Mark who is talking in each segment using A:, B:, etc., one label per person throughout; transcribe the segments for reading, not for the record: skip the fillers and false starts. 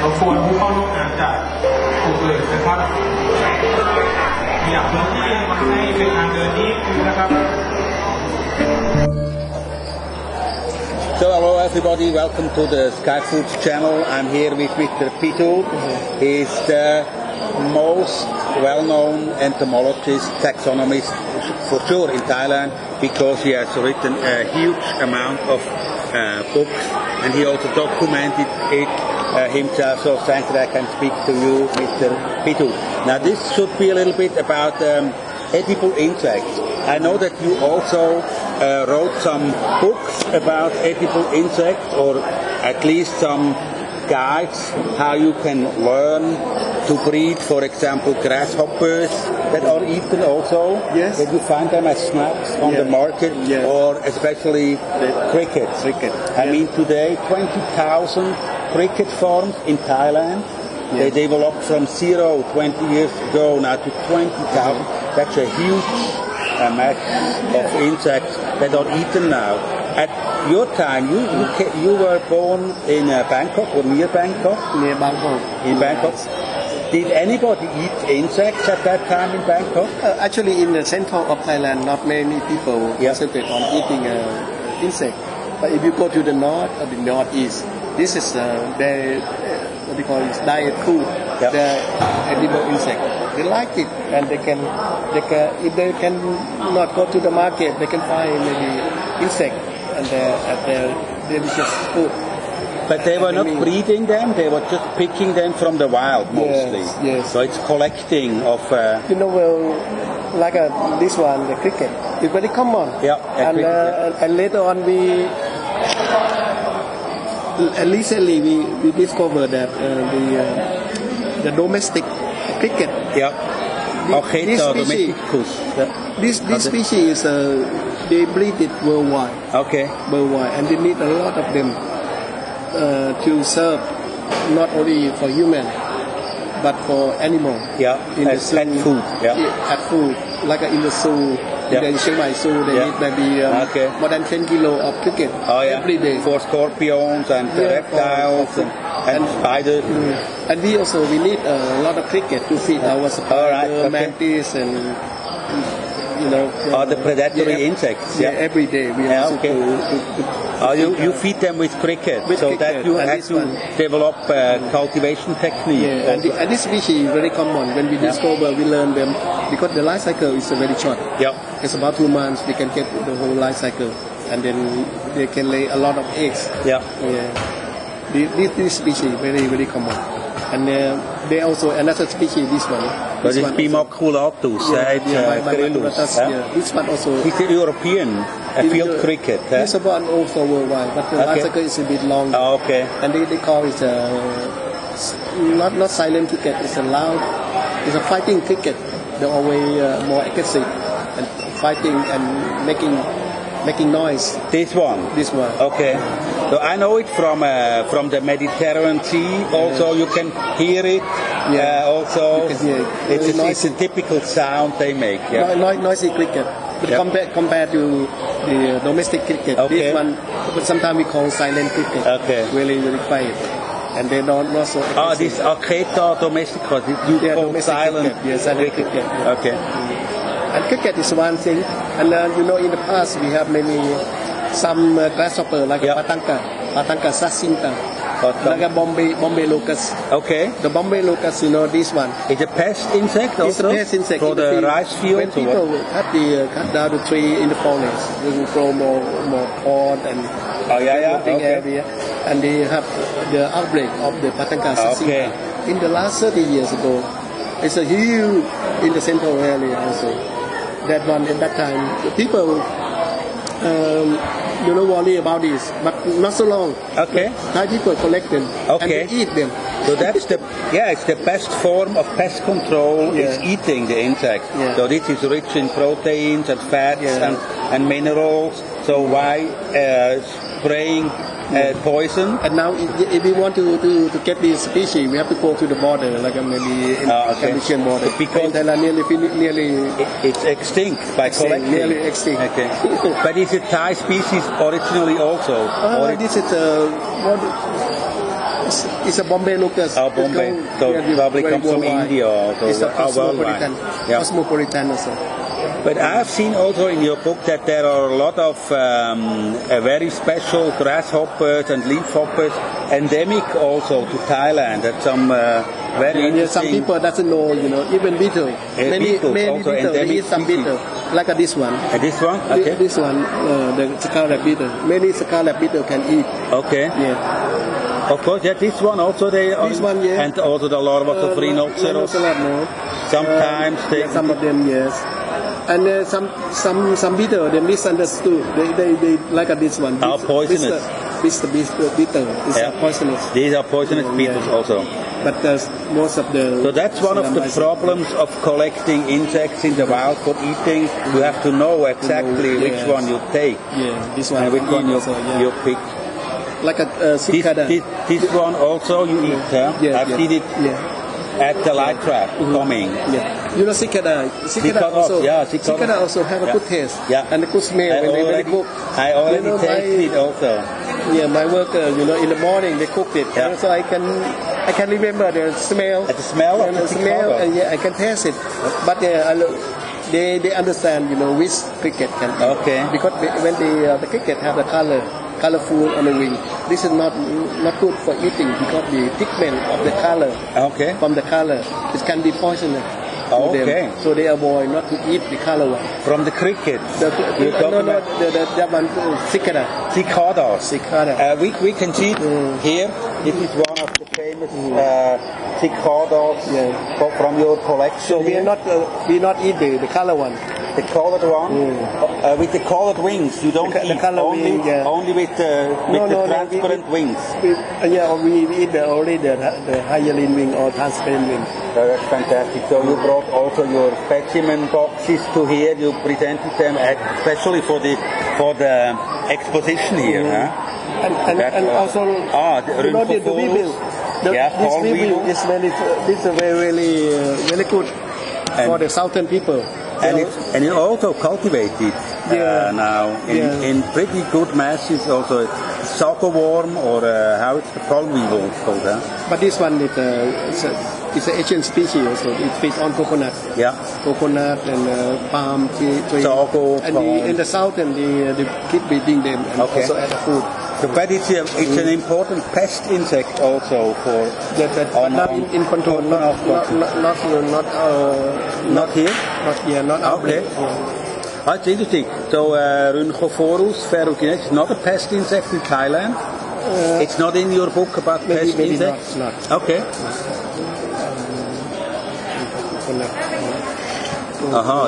A: เราควรผู้เข้าร่วมงานจะถูกเลยนะครับอยากพื้นที่มาให้เป็นทางเดินนี้นะครับ
B: So hello everybody, welcome to the Skyfood channel. I'm here with Mr. Pisuth. He's the most well-known entomologist, taxonomist for sure in Thailand because he has written a huge amount of books and he also documented it himself. So thanks that I can speak to you, Mr. Pisuth. Now this should be a little bit about edible insects. I know that you also wrote some books about edible insects, or at least some guides how you can learn to breed, for example, grasshoppers that are eaten also.
C: Yes.
B: That you find them as snacks on the market, or especially crickets. I mean, today 20,000 cricket farms in Thailand. They developed from zero 20 years ago now to 20,000. That's a huge mass of insects that are eaten now. At your time, you were born in Bangkok or near Bangkok?
C: Near Bangkok.
B: In Bangkok. Did anybody eat insects at that time in Bangkok?
C: Actually, in the central of Thailand, not many people concentrate on eating insect. But if you go to the north or the northeast, this is their what we call it, diet food. The edible insect. They like it, and they can if they can not go to the market, they can find maybe insect and their delicious food.
B: But they were not breeding them; they were just picking them from the wild mostly.
C: Yes.
B: So it's collecting of.
C: Like this one, the cricket, it's very common. And later on recently we discovered that the domestic cricket. This species they breed it worldwide. Worldwide, and they need a lot of them to serve not only for human but for animal. In the zoo,
B: pet food.
C: Pet food, like in the zoo. In the Chiang Mai zoo, they need maybe more than 10 kilos of cricket every day.
B: For scorpions and reptiles and spiders.
C: And we need a lot of cricket to feed our spider, mantis, and
B: the predatory insects.
C: Every day we have to
B: you feed them with cricket, that you have to develop cultivation technique.
C: And this species is very common. When we discover, we learn them because the life cycle is very short. It's about 2 months. They can get the whole life cycle, and then they can lay a lot of eggs. This species is very common. And they also another species. This one.
B: But it's Pimoculatus.
C: This one also.
B: It's a European field cricket.
C: It's about also worldwide, but the life cycle is a bit longer. And they call it not silent cricket. It's a loud. It's a fighting cricket. They're always more aggressive and fighting and making noise.
B: This one. Okay. So I know it from the Mediterranean Sea. Also, you can hear it. Also, it's a typical sound they make.
C: Noisy cricket. But compared to the domestic cricket, this one, but sometimes we call silent cricket. Really quiet. And they not so aggressive.
B: This Aketa domestica, you call silent cricket.
C: And cricket is one thing. And in the past we have some grasshopper like Patanka sasinta, like a Bombay locust. The Bombay locust, this one.
B: It's a pest insect also?
C: It's a pest insect.
B: For the rice fields?
C: When people cut down the tree in the forest, they will grow more corn and area, and they have the outbreak of the Patanka sasinta. In the last 30 years ago, it's a huge in the central area also. That one at that time, the people worry about this, but not so long. Thai people collect them and they eat them.
B: So that's it's the best form of pest control is eating the insects. So this is rich in proteins and fats and minerals. So why spraying poison?
C: And now if we want to get this species, we have to go to the border, like maybe in the Cambodian border.
B: Because
C: nearly
B: it's extinct by collecting.
C: Nearly extinct.
B: But is it Thai species originally also?
C: This is It's a Bombay locust.
B: Oh, Bombay. So probably comes from India also.
C: It's a
B: worldwide.
C: cosmopolitan.
B: Yeah.
C: Cosmopolitan also.
B: But I've seen also in your book that there are a lot of very special grasshoppers and leafhoppers endemic also to Thailand. That some very
C: Some
B: interesting.
C: people doesn't know, even beetle. Many
B: beetles also
C: beetle. There
B: endemic
C: is some
B: species.
C: beetle, like this one.
B: This one? Okay.
C: This one, the scarlet beetle. Many scarlet beetle can eat.
B: Okay.
C: Yeah.
B: Of course, yeah, this one also they are.
C: This one, yeah.
B: And also the larvae of rhinoceros.
C: No.
B: Sometimes they.
C: Yeah, some of them, yes. And some beetle they misunderstood. They like this one.
B: Are poisonous.
C: Beetle is poisonous.
B: These are poisonous beetles also.
C: But most of the.
B: So that's one of the problems of collecting insects in the wild for eating. You have to know exactly which one you take.
C: Yeah, this one.
B: And which one you pick.
C: Like a cicada.
B: This one also you eat, huh?
C: Yeah,
B: I've seen it at the light trap coming.
C: Yeah. You know cicada. Cicada also have a good taste.
B: Yeah.
C: And a good smell when they cook.
B: I already tasted it also.
C: Yeah, my worker, in the morning they cooked it.
B: Yeah.
C: So I can remember the smell.
B: At the smell of the
C: smell, and I can taste it. But they understand, which cricket can eat.
B: Okay.
C: Because when the cricket have the colorful on the wing, this is not good for eating because the pigment of the color from the color it can be poisonous.
B: Okay.
C: Them. So they avoid not to eat the color one.
B: From the cricket.
C: The one cicada.
B: Cicada. We can see here. This is one of the famous cicadas from your collection.
C: So we not eat the color one.
B: The colored one with the colored wings. You don't eat only with the transparent wings.
C: We eat only the hyaline wing or transparent wing.
B: That's fantastic. So you brought also your specimen boxes to here. You presented them especially for the exposition here, huh?
C: And also the weevil. This weevil is very good for the southern people.
B: And you also cultivate it now in pretty good masses. Also, soccer worm or how it's the palm weevil called.
C: But this one it's an Asian species also. It feeds on coconut.
B: Yeah.
C: Coconut and palm tree. And in the south they keep breeding them and also as food.
B: So, but it's an important pest insect also for
C: but not in control. Not
B: here.
C: Not out there.
B: That's interesting. So Rhynchophorus ferruginensis is not a pest insect in Thailand. It's not in your book about pest insects.
C: Not.
B: Okay.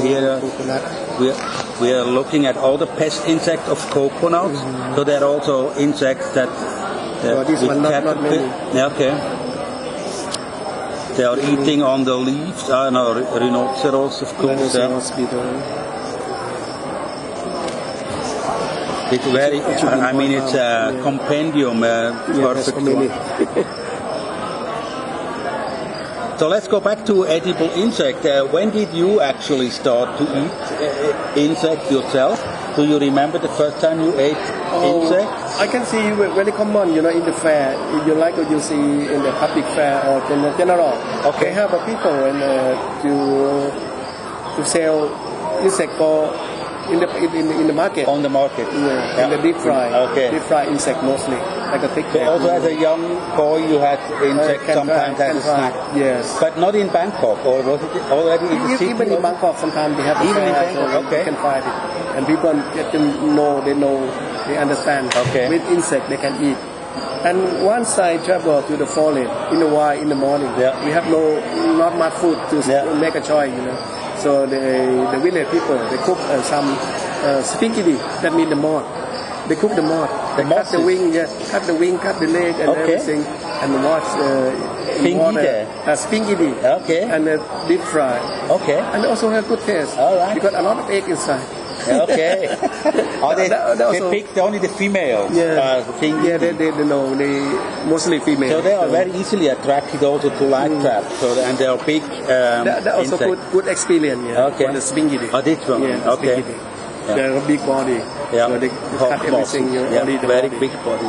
B: Here we are looking at all the pest insects of coconuts. So there are also insects that.
C: This one not many.
B: Okay. They are eating on the leaves. Rhinoceros, of course. It's very. It's a compendium, perfect one. So let's go back to edible insect. When did you actually start to eat insect yourself? Do you remember the first time you ate insect?
C: I can see very common, in the fair. If you like what you see in the public fair or in the general.
B: Okay.
C: They have people and to sell insect for in the market.
B: On the market.
C: In the deep fry.
B: Okay.
C: Deep fry insect mostly, like a thick.
B: So also as a young boy you had insect sometimes as a snack.
C: Yes.
B: But not in Bangkok, or was it already in the city?
C: Even in Bangkok sometimes they have a
B: Even in
C: fair,
B: Bangkok,
C: so you can find it. And people get to know, they understand.
B: Okay.
C: With insect they can eat. And once I travel to the forest in the wild in the morning, we have not much food to make a choice, So the village people they cook some spaghetti, that means the moth. They cook the moth. They cut the wing, cut the leg and everything, and watch spaghetti.
B: Okay.
C: And deep fry.
B: Okay.
C: And also have good taste.
B: All right.
C: Because a lot of egg inside.
B: Okay. They picked only the females.
C: They know they mostly female.
B: So they are very easily attracted also to light traps. So and they are big.
C: That also good experience. For the spaghetti.
B: This one. Okay.
C: They have a big body. So they cut everything.
B: Very big body.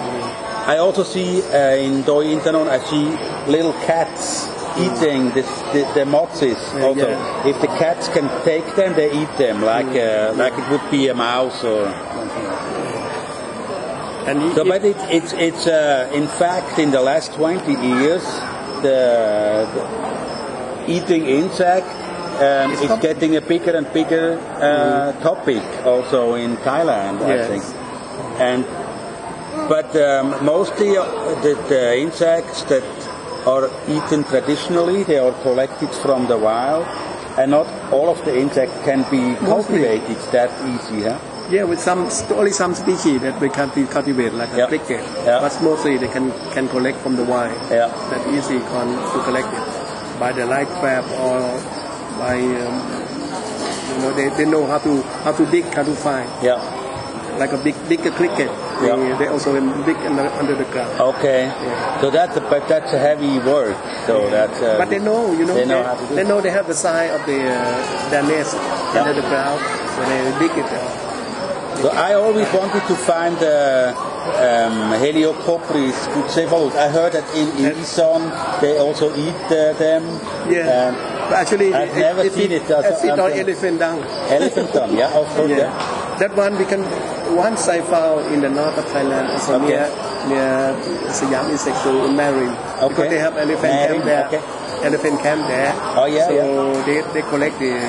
B: I also see in Doi Internon, I see little cats eating the mozzies. Also,
C: yeah.
B: if the cats can take them, they eat them like it would be a mouse or something.
C: And
B: So, but it's in fact in the last 20 years the eating insect is getting a bigger and bigger topic also in Thailand, I
C: Yes.
B: think. But mostly the insects that are eaten traditionally, they are collected from the wild, and not all of the insects can be cultivated that easy, huh?
C: Yeah, with only some species that we can cultivate, like a cricket.
B: Yeah.
C: But mostly they can collect from the wild.
B: Yeah.
C: That easy to collect it by the light trap or by they know how to dig, how to find.
B: Yeah.
C: Like a bigger cricket.
B: Yeah.
C: They also dig under the ground.
B: Okay.
C: Yeah.
B: So that's a heavy work. So that's.
C: But they know,
B: they know how to do
C: they know they have the sign of their nest under the ground, so they dig it.
B: So I always wanted to find Heliocopris bucephalus. I heard that in Ison they also eat them.
C: Yeah. But actually,
B: I've never seen it.
C: It's not elephant dung.
B: Elephant dung, yeah, of course. Yeah.
C: That one once I found in the north of Thailand, also near Siam insect zoo in Marine.
B: Okay.
C: Because they have elephant camp there.
B: Okay.
C: Elephant camp there.
B: Oh yeah.
C: So they collect the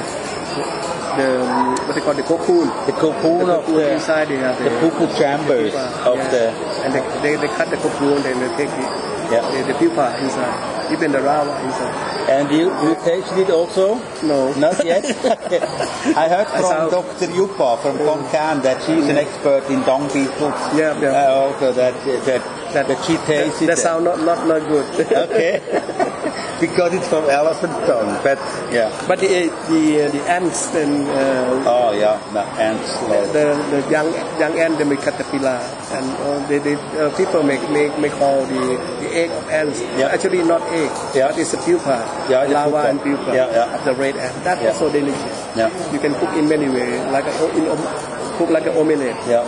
C: what they call the cocoon.
B: The cocoon of the
C: inside they have
B: the pupa chambers of the.
C: And they cut the cocoon and they take the pupa inside. Even the larva inside.
B: And you tasted it also?
C: No.
B: Not yet? I heard from Dr. Yupa from Konkan that she's an expert in dung beetles.
C: Yeah.
B: Also that she tasted
C: that sound not good.
B: Okay. Because it's from elephant tongue, but yeah.
C: But the ants and
B: the ants.
C: The young ant they make caterpillar and people make call the egg of ants.
B: Yeah.
C: Actually not egg, but it's a pupa, larva and pupa of the red ant. That's also delicious.
B: Yeah.
C: You can cook in many ways, cook like an omelette.
B: Yeah.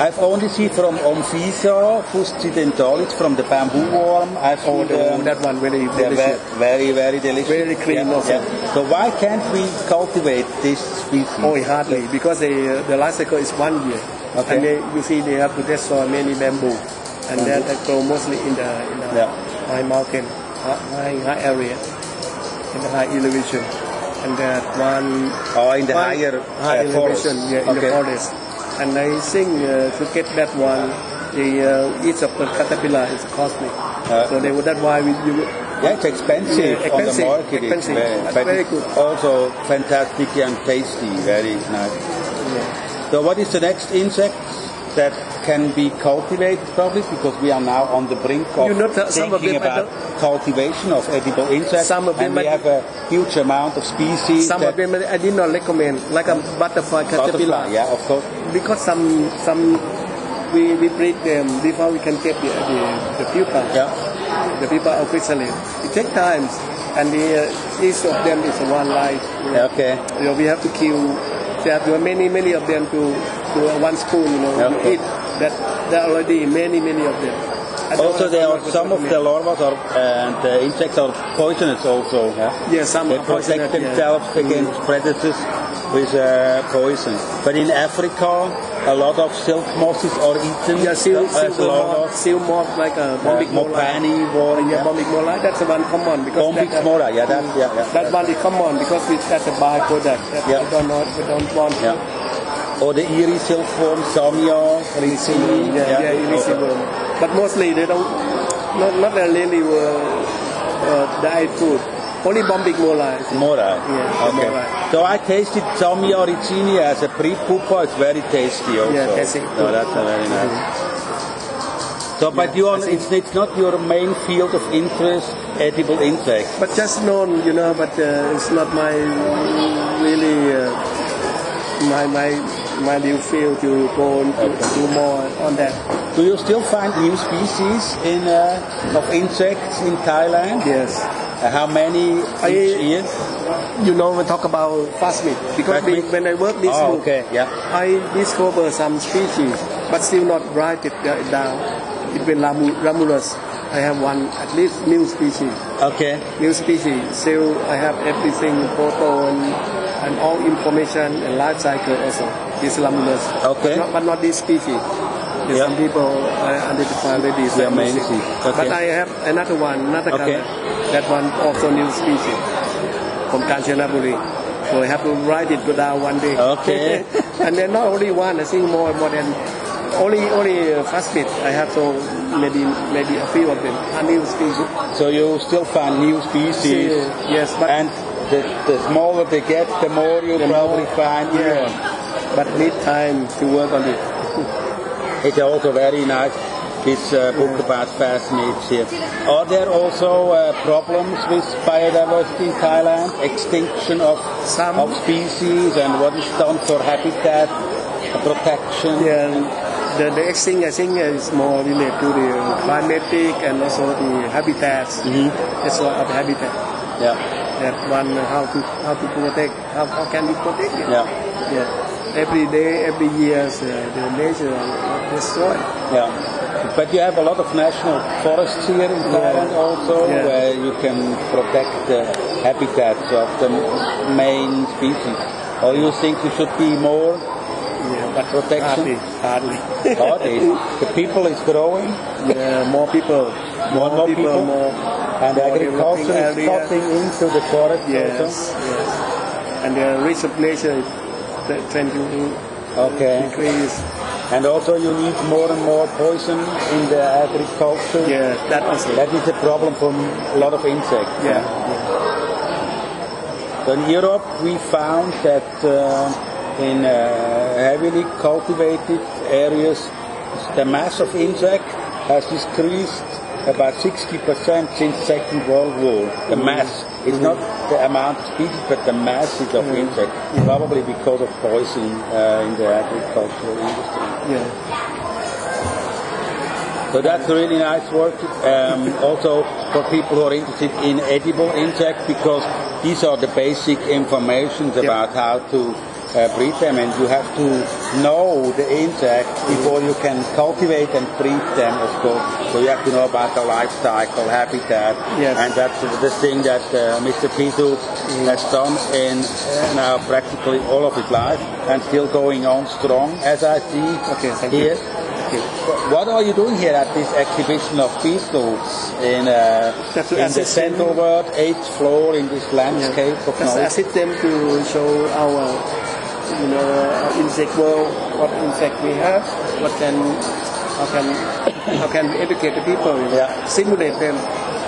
B: I've only seen from Omphisa fuscidentalis, from the bamboo worm. I've seen
C: that one very delicious.
B: Very, very delicious.
C: Very clean also.
B: Yeah. So why can't we cultivate this species?
C: Oh, hardly, because the life cycle is 1 year.
B: Okay.
C: And you see they have to destroy many bamboo. And that grow mostly in the high mountain, high area, in the high elevation. And that one...
B: Oh, in the higher
C: elevation,
B: forest.
C: in the forest. And I think to get that one, each of the caterpillar is costly. So that's why
B: it's expensive on the market.
C: Expensive.
B: But
C: very
B: it's
C: good.
B: also fantastic and tasty. Very nice.
C: Yeah.
B: So what is the next insect that can be cultivated probably? Because we are now on the brink of thinking about cultivation of edible insects. And we have a huge amount of species.
C: Some of them I did not recommend, like a butterfly caterpillar.
B: Yeah, of course.
C: Because some we breed them before we can get the pupa.
B: Yeah.
C: The pupa of chrysalis. It takes time, and each of them is one life.
B: Okay.
C: We have to kill. There are many of them to one spoon. You eat. There are already many of them.
B: Also, there are some of the larvae and the insects are poisonous also.
C: Yeah, some
B: they protect themselves against predators with poison. But in Africa, a lot of silk mosses are eaten as larvae.
C: Silk moth like a
B: Mopani worm.
C: Bombic mola. That's the one common because
B: Bombic mola.
C: That one is common because that's a byproduct. We don't want.
B: Or the Erie silkworm, Samia, Ricini.
C: Erie worm. But mostly they don't, not really diet food. Only bombic mola.
B: Mola.
C: Yeah,
B: okay.
C: Mola.
B: So I tasted Samia Ricini as a pre-pupa. It's very tasty also.
C: Yeah, tasty.
B: So that's a very nice. So, but it's not your main field of interest, edible insects.
C: But just known, but it's not my really my new field to go to do more on that.
B: Do you still find new species of insects in Thailand?
C: Yes.
B: How many each year?
C: We talk about phasmid because when I work this book, I discover some species, but still not write it down. between Ramulus, I have one at least new species.
B: Okay.
C: New species. So I have everything, photo and all information and life cycle also. This Lamulus.
B: Okay.
C: But not this species. There's
B: Yeah.
C: some people identify already.
B: Yeah, main species. Okay.
C: But I have another one, another
B: Okay.
C: color. That one also new species from Kanchanaburi. So I have to write it down one day.
B: Okay.
C: And then not only one, I think more than only first bit. I have so maybe a few of them are new species.
B: So you still find new species.
C: Yes, but
B: And the smaller they get, the more you probably find.
C: yeah. But need time to work on it.
B: It's also very nice, this book about phasmids here. Are there also problems with biodiversity in Thailand? Extinction of species, and what is done for habitat protection?
C: Yeah, the extinct I think is more related to the climatic and also the habitats. That's a lot of habitat.
B: Yeah.
C: That one how to protect, how can we protect it?
B: Yeah.
C: Yeah. Every day, every year, the nature destroyed.
B: Yeah. But you have a lot of national forests here in Thailand also, where you can protect the habitats of the main species. Or you think you should be more
C: But
B: protection?
C: hardly.
B: Hardly. The people is growing.
C: Yeah, more people.
B: More people. And
C: more
B: agriculture is
C: developing area.
B: cutting into the forest
C: Yes,
B: also.
C: yes. And the risk of nature is trying to
B: Okay.
C: increase.
B: And also you need more and more poison in the agriculture.
C: Yeah, that also.
B: That is a problem for a lot of insects.
C: Yeah.
B: So in Europe we found that in heavily cultivated areas the mass of insect has decreased about 60% since Second World War. The mass is not the amount of species, but the masses of insects, probably because of poison in the agricultural industry.
C: Yeah.
B: So that's really nice work. Also for people who are interested in edible insects, because these are the basic information about how to breed them, and you have to know the insect before you can cultivate and breed them, of course. So you have to know about the life cycle, habitat, and that's the thing that Mr. Pisuth has done in now practically all of his life, and still going on strong, as I see here. What are you doing here at this exhibition of beetles in the central world, 8th floor in this landscape of
C: Just
B: knowledge?
C: assist them to show our insect world, what insect we have, how can we educate the people, simulate them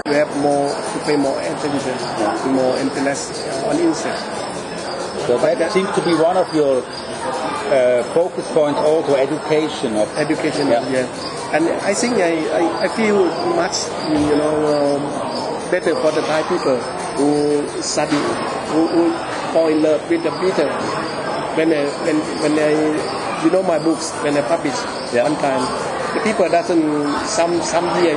C: to have more, to pay more attention, to more interest on insects.
B: So that seems to be one of your focus points, also education.
C: Education, And I think I feel much, better for the Thai people who study, who fall in love with the beetle. When I my books, when I publish one time, the people doesn't, some year,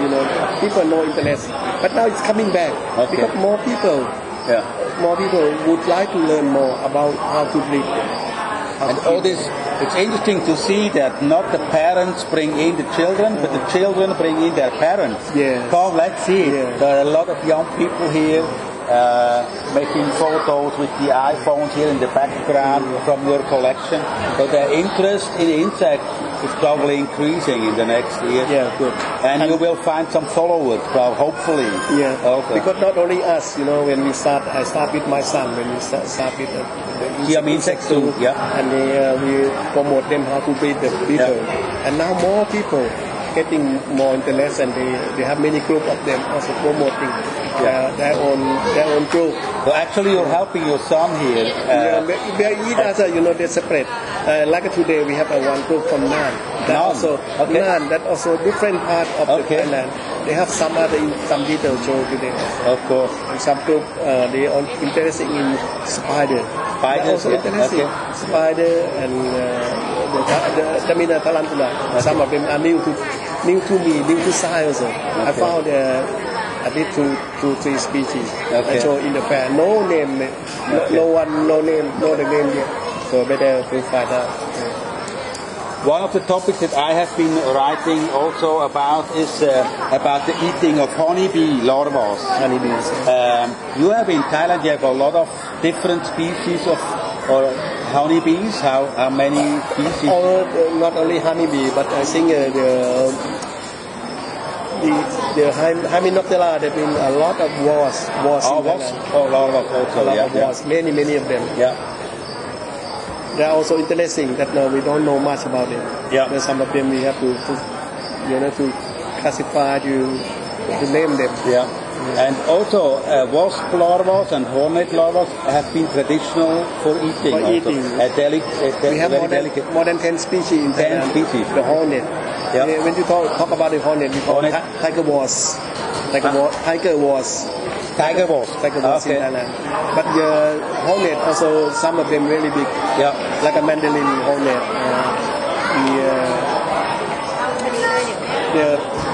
C: people no interest. But now it's coming back because more people would like to learn more about how to breed.
B: And all this, it's interesting to see that not the parents bring in the children, but the children bring in their parents. Come, let's see. There are a lot of young people here making photos with the iPhones here in the background from your collection. So their interest in insects is probably increasing in the next year.
C: Good.
B: And you will find some followers, hopefully. Also.
C: Because not only us, when we start, I start with my son, when we start with the
B: insects too.
C: And we promote them how to breed the beetle. And now more people getting more interest, and they have many group of them also promoting their own group.
B: So actually you're helping your son here.
C: They're separate. Like today we have one group from Nan. Nan, that also different part of the Thailand. They have some beetle show today.
B: Of course.
C: And some group they are interested in spider.
B: Spiders,
C: also interesting. Spider and the Tamina tarantula. Some of them are new to me, new to science also. I found at least two, 3 species. I show in the fair. No name, no one, no name, no the name yet. So better to find out.
B: One of the topics that I have been writing also about is about the eating of honeybee larvae.
C: Honeybees.
B: You have in Thailand, you have a lot of different species of honeybees. How many species?
C: Not only honeybee, but I think the Hymenoptera, there have been a lot of wasps.
B: Oh, wasps. Oh, larvae also.
C: A lot of wasps. Many of them.
B: Yeah.
C: They are also interesting that we don't know much about it.
B: Yeah.
C: But some of them we have to classify, to name them.
B: Yeah. And also wasp larvae and hornet larvae have been traditional for eating.
C: For
B: also.
C: eating. We have more than 10 species in
B: 10
C: Thailand.
B: species.
C: The hornet.
B: Yeah.
C: When you talk about the hornet, we call it tiger wasp. Tiger wasp.
B: Tiger wasp.
C: Tiger wasp in Thailand. But the hornet also, some of them really big.
B: Yeah.
C: Like a mandolin hornet.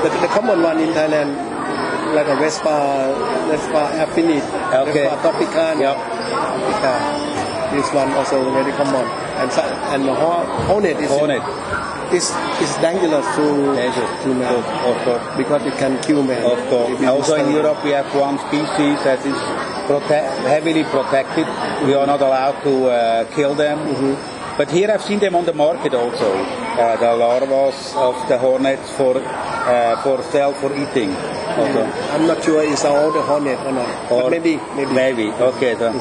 C: The common one in Thailand, like a Vespa affinit,
B: Okay.
C: Vespa tropicana.
B: Yeah.
C: This one also very common. And the hornet is dangerous to man.
B: Of course.
C: Because it can kill man.
B: Of course.
C: If it
B: Also
C: is
B: in
C: stolen.
B: Europe we have one species that is heavily protected. We are not allowed to kill them. But here I've seen them on the market also. The larvae of the hornets for eating. Also.
C: I'm not sure it's all the hornet or not. But maybe.
B: Okay. So.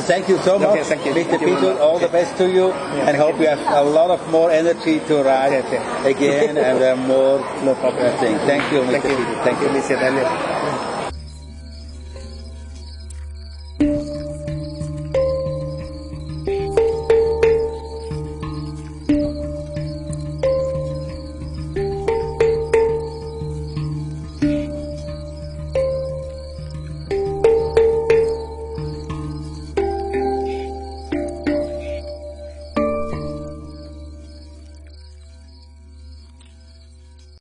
B: Thank you so much,
C: Okay, thank you.
B: Mr.
C: Thank you very
B: Pisuth.
C: much.
B: All the best to you, and hope you have a lot of more energy to ride again and more
C: No problem.
B: things. Thank you, Mr.
C: Thank you.
B: Pisuth.
C: Thank you, Mr. Daniel.